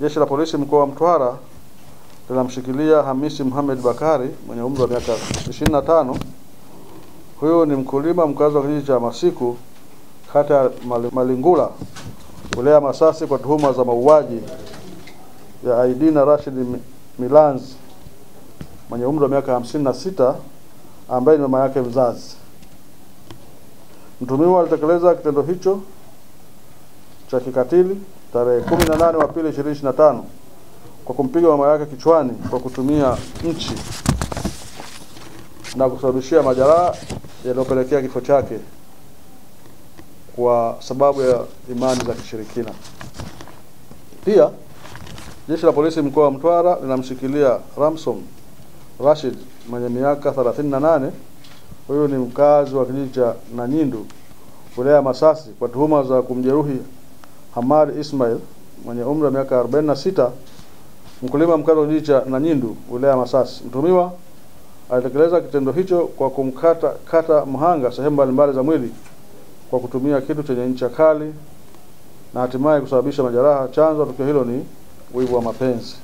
Jeshi la Polisi mkoa wa Mtwara linamshikilia Hamisi Mohamed Bakari mwenye umri wa miaka 25. Huyu ni mkulima mkazi wa kijiji cha Masiku, kata ya Malingula, wilaya Masasi, kwa tuhuma za mauaji ya Aidina Rashid Milanzi mwenye umri wa miaka 56, ambaye ni mama yake mzazi. Mtuhumiwa alitekeleza kitendo hicho cha kikatili tarehe 18 wa pili 2025 kwa kumpiga mama yake kichwani kwa kutumia mchi na kusababishia majeraha yaliyopelekea kifo chake kwa sababu ya imani za kishirikina. Pia Jeshi la Polisi mkoa wa Mtwara linamshikilia Ramson Rashid mwenye miaka 38. Huyu ni mkazi wa kijiji cha Nanyindu, wilaya Masasi, kwa tuhuma za kumjeruhi Hamad Ismail mwenye umri wa miaka 46, mkulima mkazi wa kijiji cha Nanyindu, wilaya Masasi. Mtuhumiwa alitekeleza kitendo hicho kwa kumkata mhanga sehemu mbalimbali za mwili kwa kutumia kitu chenye ncha kali na hatimaye kusababisha majeraha. Chanzo tukio hilo ni wivu wa mapenzi.